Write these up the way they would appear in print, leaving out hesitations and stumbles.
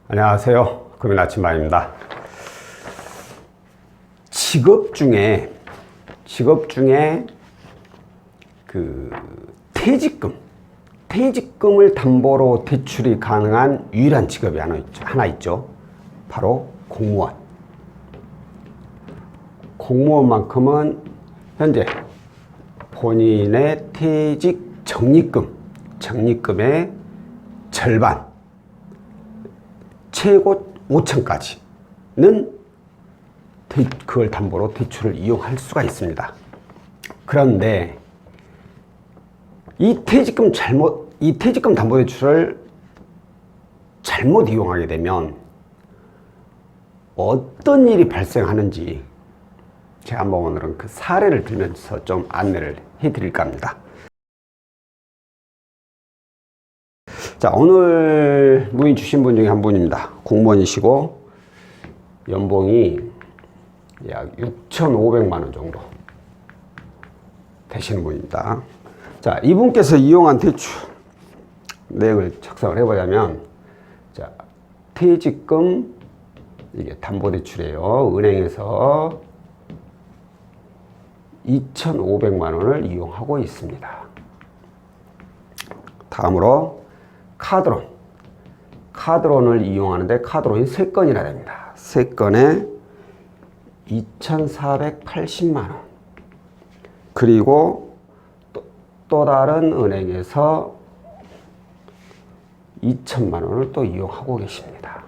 안녕하세요. 금연 아침마입니다. 직업 중에 그 퇴직금을 담보로 대출이 가능한 유일한 직업이 하나 있죠. 바로 공무원. 공무원만큼은 현재 본인의 퇴직 적립금의 절반, 최고 5천까지는 그걸 담보로 대출을 이용할 수가 있습니다. 그런데 이 퇴직금 담보대출을 잘못 이용하게 되면 어떤 일이 발생하는지 제가 한번 오늘은 그 사례를 들면서 좀 안내를 해드릴까 합니다. 자, 오늘 문의 주신 분 중에 한 분입니다. 공무원이시고 연봉이 약 6,500만 원 정도 되시는 분입니다. 자, 이분께서 이용한 대출 내역을 작성을 해보자면, 자, 퇴직금 이게 담보대출이에요. 은행에서 2,500만 원을 이용하고 있습니다. 다음으로 카드론을 이용하는데 카드론이 3건이나 됩니다. 3건에 2,480만 원. 그리고 또 다른 은행에서 2천만 원을 또 이용하고 계십니다.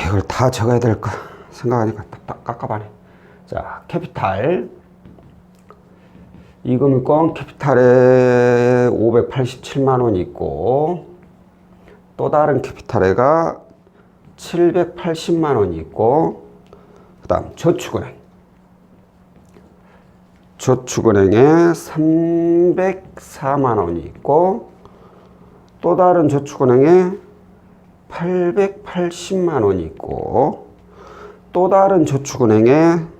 이걸 다 적어야 될까 생각하니까 깝깝하네. 자, 캐피탈. 이 금융권 캐피탈에 587만 원이 있고, 또 다른 캐피탈에가 780만 원이 있고, 그 다음 저축은행에 304만 원이 있고, 또 다른 저축은행에 880만 원이 있고, 또 다른 저축은행에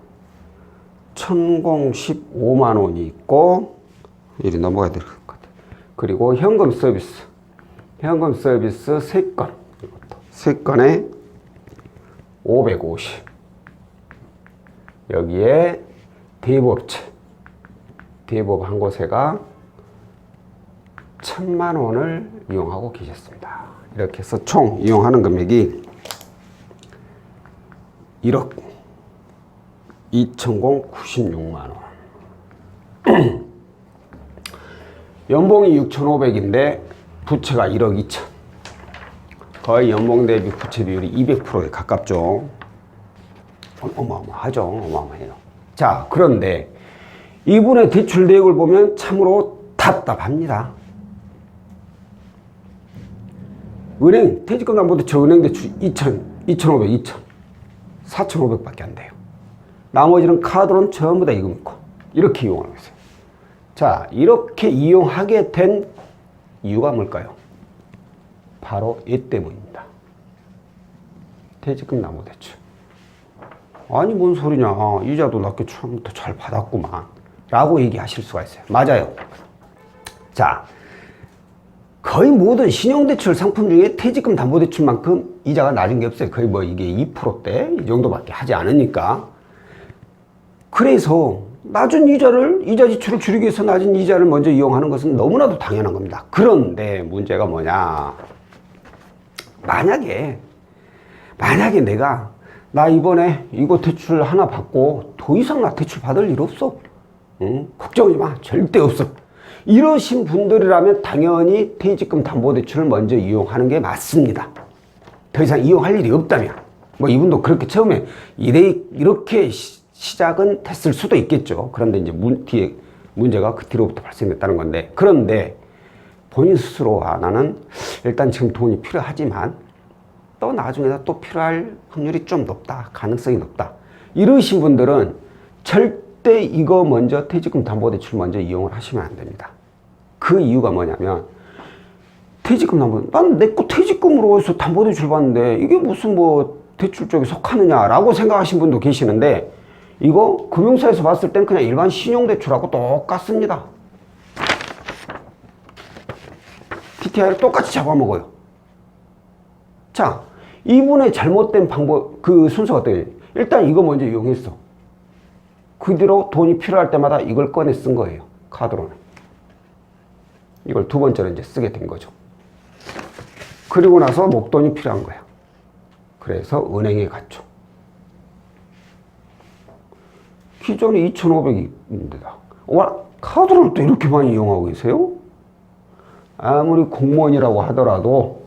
1,015만 원이 있고, 이리 넘어가야 될 것 같아요. 그리고 현금 서비스 3건, 이것도 3건에 550. 여기에 대부업 한 곳에가 1,000만 원을 이용하고 계셨습니다. 이렇게 해서 총 이용하는 금액이 1억 2,096만 원. 연봉이 6,500인데 부채가 1억 2천. 거의 연봉 대비 부채 비율이 200%에 가깝죠. 어마어마해요. 자, 그런데 이분의 대출 내역을 보면 참으로 답답합니다. 은행 퇴직금 담보대출 은행 대출 2,500, 4,500밖에 안 돼요. 나머지는 카드론 전부 다 이거 있고 이렇게 이용하고 있어요. 자, 이렇게 이용하게 된 이유가 뭘까요? 바로 이 때문입니다. 퇴직금 담보대출. 아니 뭔 소리냐, 이자도 낮게 처음부터 잘 받았구만 라고 얘기하실 수가 있어요. 맞아요. 자, 거의 모든 신용대출 상품 중에 퇴직금 담보대출만큼 이자가 낮은 게 없어요. 거의 뭐 이게 2%대 이 정도밖에 하지 않으니까. 그래서 낮은 이자 지출을 줄이기 위해서 낮은 이자를 먼저 이용하는 것은 너무나도 당연한 겁니다. 그런데 문제가 뭐냐, 만약에 나 이번에 이거 대출 하나 받고 더 이상 나 대출 받을 일 없어, 걱정하지 마, 절대 없어, 이러신 분들이라면 당연히 퇴직금 담보대출을 먼저 이용하는 게 맞습니다. 더 이상 이용할 일이 없다면. 뭐 이분도 그렇게 처음에 이렇게 시작은 됐을 수도 있겠죠. 그런데 이제 뒤에 문제가 그 뒤로부터 발생됐다는 건데, 그런데 본인 스스로 나는 일단 지금 돈이 필요하지만 또 나중에 또 필요할 확률이 좀 높다, 가능성이 높다, 이러신 분들은 절대 이거 먼저 퇴직금 담보대출 먼저 이용을 하시면 안 됩니다. 그 이유가 뭐냐면, 퇴직금 난 내 거 퇴직금으로 해서 담보대출 받는데 이게 무슨 뭐 대출 쪽에 속하느냐라고 생각하신 분도 계시는데, 이거 금융사에서 봤을 땐 그냥 일반 신용대출하고 똑같습니다. TTI를 똑같이 잡아먹어요. 자, 이분의 잘못된 방법, 그 순서가 어떻게 돼? 일단 이거 먼저 이용했어. 그 뒤로 돈이 필요할 때마다 이걸 꺼내 쓴 거예요. 카드로는. 이걸 두 번째로 이제 쓰게 된 거죠. 그리고 나서 목돈이 필요한 거야. 그래서 은행에 갔죠. 기존에 2,500인데다. 와, 카드를 또 이렇게 많이 이용하고 계세요? 아무리 공무원이라고 하더라도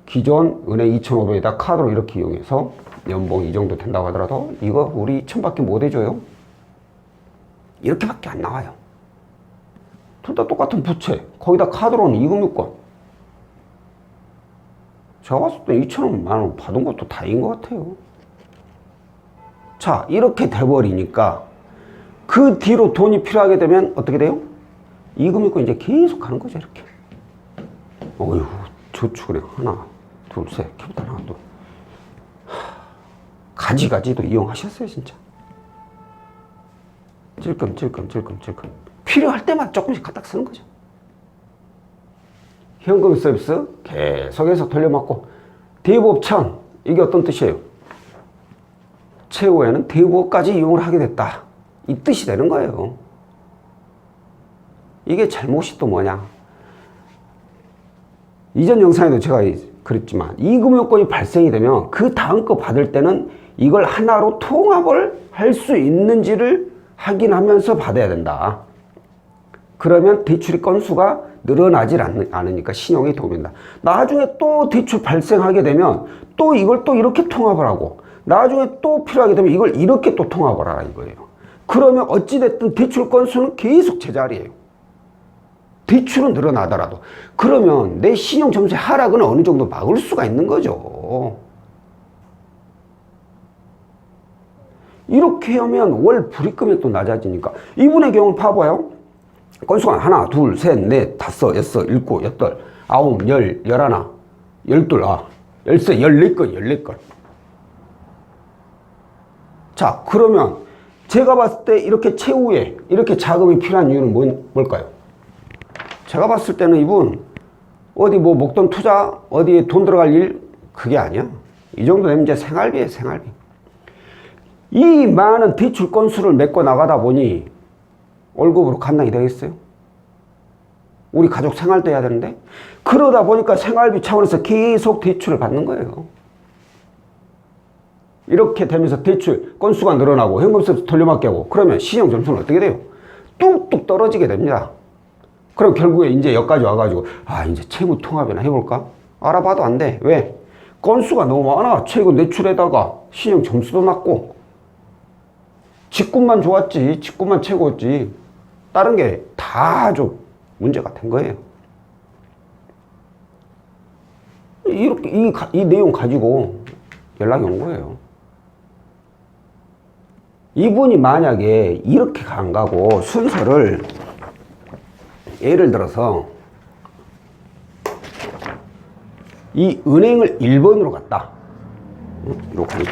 기존 은행 2,500에다 카드로 이렇게 이용해서 연봉 이 정도 된다고 하더라도 이거 우리 2,000밖에 못 해줘요. 이렇게밖에 안 나와요. 둘 다 똑같은 부채. 거기다 카드로는 이금융권. 제가 봤을 때 2,000만 원 받은 것도 다행인 것 같아요. 자, 이렇게 돼버리니까 그 뒤로 돈이 필요하게 되면 어떻게 돼요? 이금융권 이제 계속 가는 거죠, 이렇게. 어휴, 저축은행 하나, 둘, 셋, 캐피탈 하나, 둘. 가지가지도 이용하셨어요, 진짜. 찔끔. 필요할 때만 조금씩 갖다 쓰는 거죠. 현금 서비스 계속해서 돌려막고, 대부업천, 이게 어떤 뜻이에요? 최후에는 대부업까지 이용을 하게 됐다. 이 뜻이 되는 거예요. 이게 잘못이 또 뭐냐? 이전 영상에도 제가 그랬지만, 이금융권이 발생이 되면 그 다음 거 받을 때는 이걸 하나로 통합을 할 수 있는지를 확인하면서 받아야 된다. 그러면 대출의 건수가 늘어나질 않으니까 신용이 도움이 된다. 나중에 또 대출 발생하게 되면 또 이걸 또 이렇게 통합을 하고, 나중에 또 필요하게 되면 이걸 이렇게 또 통합을 하라 이거예요. 그러면 어찌됐든 대출 건수는 계속 제자리예요. 대출은 늘어나더라도. 그러면 내 신용 점수의 하락은 어느 정도 막을 수가 있는 거죠. 이렇게 하면 월 불이익금액도 낮아지니까. 이분의 경우는 봐봐요. 건수가 하나, 둘, 셋, 넷, 다섯, 여섯, 일곱, 여덟, 아홉, 열, 열하나, 열둘, 열세, 14건. 자, 그러면 제가 봤을 때 이렇게 최후에 이렇게 자금이 필요한 이유는 뭘까요? 제가 봤을 때는 이분 어디 뭐 목돈 투자 어디에 돈 들어갈 일 그게 아니야. 이 정도 되면 이제 생활비예요, 생활비. 이 많은 대출 건수를 메꿔 나가다 보니 월급으로 감당이 되겠어요? 우리 가족 생활도 해야 되는데. 그러다 보니까 생활비 차원에서 계속 대출을 받는 거예요. 이렇게 되면서 대출 건수가 늘어나고 현금 서비스 돌려막기 하고, 그러면 신용 점수는 어떻게 돼요? 뚝뚝 떨어지게 됩니다. 그럼 결국에 이제 여기까지 와가지고 이제 채무 통합이나 해볼까? 알아봐도 안 돼. 왜? 건수가 너무 많아. 최고 내출에다가 신용 점수도 낮고. 직군만 좋았지. 직군만 최고였지. 다른 게 다 좀 문제가 된 거예요. 이렇게 이 내용 가지고 연락이 온 거예요. 이분이 만약에 이렇게 안 가고 순서를 예를 들어서 이 은행을 1번으로 갔다. 이렇게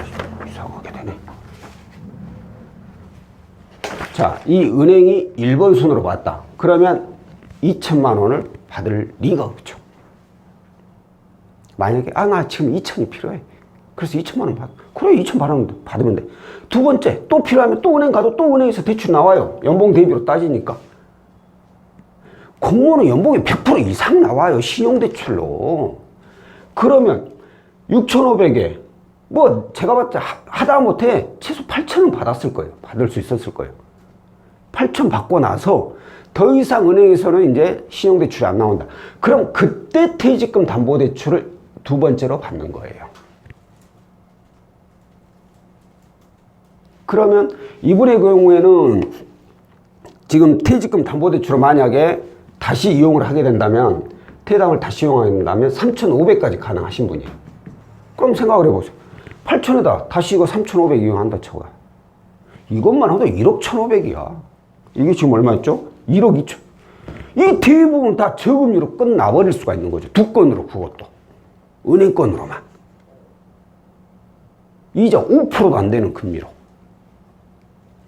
이상하게 되네. 자, 이 은행이 1번 순으로 갔다. 그러면 2,000만 원을 받을 리가 없죠. 만약에 나 지금 2,000이 필요해. 그래서 2,000만 원 그래, 2,000 받으면 돼. 두 번째, 또 필요하면 또 은행 가도 또 은행에서 대출 나와요. 연봉 대비로 따지니까. 공무원은 연봉이 100% 이상 나와요. 신용대출로. 그러면 6,500에 뭐 제가 봤을 때 하다못해 최소 8,000은 받았을 거예요. 받을 수 있었을 거예요. 8,000 받고 나서 더 이상 은행에서는 이제 신용대출이 안 나온다. 그럼 그때 퇴직금 담보대출을 두 번째로 받는 거예요. 그러면 이분의 경우에는 지금 퇴직금 담보대출을 만약에 다시 이용을 하게 된다면, 퇴당을 다시 이용하게 된다면 3,500까지 가능하신 분이에요. 그럼 생각을 해보세요. 8,000에다 다시 이거 3,500 이용한다 쳐가. 이것만 해도 1억 1,500이야. 이게 지금 얼마였죠? 1억 2천. 이 대부분 다 저금리로 끝나버릴 수가 있는 거죠. 두 건으로, 그것도. 은행 건으로만. 이자 5%도 안 되는 금리로.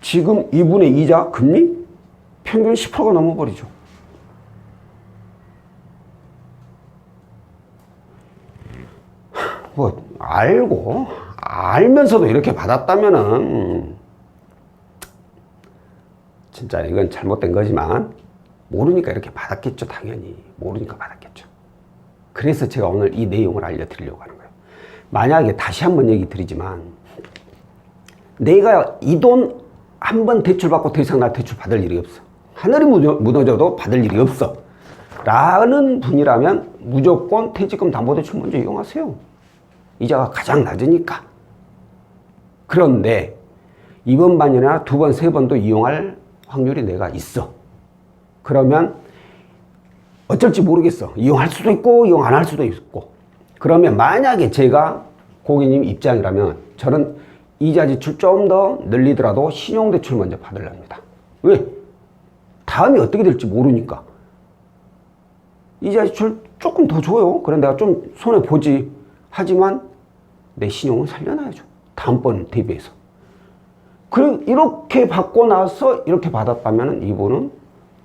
지금 이분의 이자 금리 평균 10%가 넘어버리죠. 뭐 알면서도 이렇게 받았다면은 진짜 이건 잘못된 거지만 모르니까 이렇게 받았겠죠. 당연히 모르니까 받았겠죠. 그래서 제가 오늘 이 내용을 알려드리려고 하는 거예요. 만약에 다시 한번 얘기 드리지만 내가 이 돈 한 번 대출받고 더 이상 나 대출 받을 일이 없어. 하늘이 무너져도 받을 일이 없어 라는 분이라면 무조건 퇴직금 담보대출 먼저 이용하세요. 이자가 가장 낮으니까. 그런데 이번 반년이나 두 번, 세 번도 이용할 확률이 내가 있어. 그러면 어쩔지 모르겠어. 이용할 수도 있고 이용 안 할 수도 있고. 그러면 만약에 제가 고객님 입장이라면 저는 이자 지출 좀 더 늘리더라도 신용대출 먼저 받으려합니다. 왜? 다음이 어떻게 될지 모르니까. 이자 지출 조금 더 줘요. 그럼 내가 좀 손해보지. 하지만 내 신용을 살려놔야죠. 다음번 대비해서. 그리고 이렇게 받고 나서 이렇게 받았다면 이분은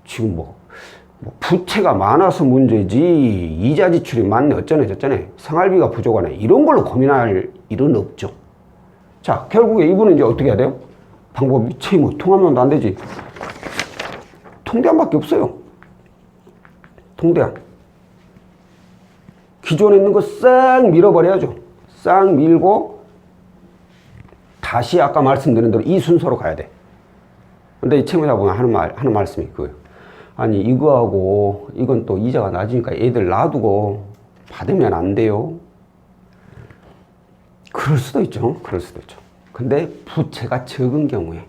지금 뭐 부채가 많아서 문제지 이자 지출이 많네 어쩌네 저쩌네 생활비가 부족하네 이런 걸로 고민할 일은 없죠. 자, 결국에 이분은 이제 어떻게 해야 돼요? 방법이 채 뭐 통화면도 안 되지. 통대안밖에 없어요. 통대안. 기존에 있는 거 싹 밀어버려야죠. 싹 밀고 다시 아까 말씀드린 대로 이 순서로 가야 돼. 근데 이 채무자분이 하는 말씀이 그거예요. 아니 이거하고 이건 또 이자가 낮으니까 애들 놔두고 받으면 안 돼요. 그럴 수도 있죠. 그럴 수도 있죠. 근데 부채가 적은 경우에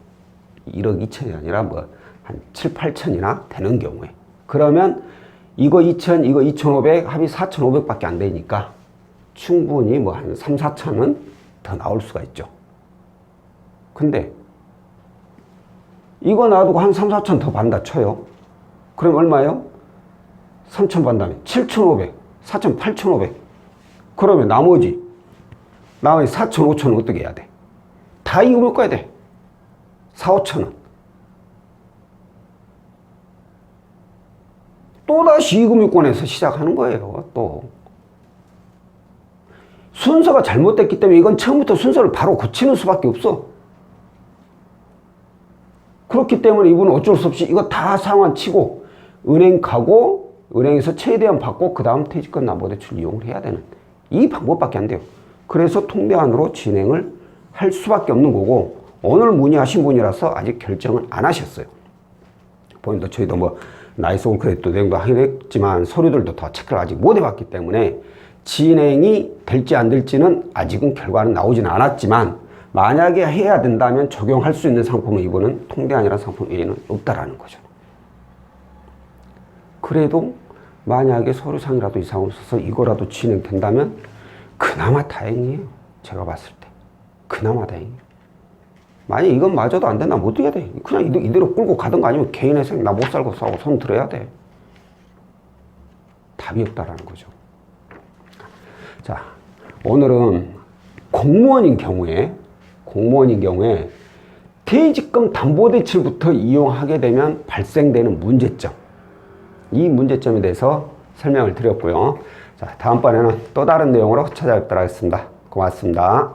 1억 2천이 아니라 뭐 한 7, 8천이나 되는 경우에 그러면 이거 2천, 이거 2,500 합이 4,500밖에 안 되니까 충분히 뭐 한 3, 4천은 더 나올 수가 있죠. 근데 이거 놔두고 한 3, 4천 더 받는다 쳐요. 그럼 얼마예요? 3천 받는다면 7,500, 4천, 8,500. 그러면 나머지 4천, 5천은 어떻게 해야 돼? 다 이거 묶어야 돼. 4, 5천은. 또다시 이금융권에서 시작하는 거예요. 또. 순서가 잘못됐기 때문에 이건 처음부터 순서를 바로 고치는 수밖에 없어. 그렇기 때문에 이분은 어쩔 수 없이 이거 다 상환치고 은행 가고 은행에서 최대한 받고 그 다음 퇴직금 담보대출 이용을 해야 되는 이 방법밖에 안 돼요. 그래서 통대안으로 진행을 할 수밖에 없는 거고 오늘 문의하신 분이라서 아직 결정을 안 하셨어요. 본인도 저희도 뭐 나이스 올크레딧도 내용도 하긴 했지만 서류들도 다 체크를 아직 못 해봤기 때문에 진행이 될지 안 될지는 아직은 결과는 나오지는 않았지만 만약에 해야 된다면 적용할 수 있는 상품은 이거는 통대안이라는 상품 외에는 없다라는 거죠. 그래도 만약에 서류상이라도 이상 없어서 이거라도 진행된다면 그나마 다행이에요. 제가 봤을 때. 그나마 다행이에요. 만약에 이건 마저도 안 된다면 어떻게 해야 돼? 그냥 이대로 끌고 가든가 아니면 개인의 생 나 못 살고 싸고 손 들어야 돼. 답이 없다라는 거죠. 자, 오늘은 공무원인 경우에 퇴직금 담보대출부터 이용하게 되면 발생되는 문제점. 이 문제점에 대해서 설명을 드렸고요. 자, 다음번에는 또 다른 내용으로 찾아뵙도록 하겠습니다. 고맙습니다.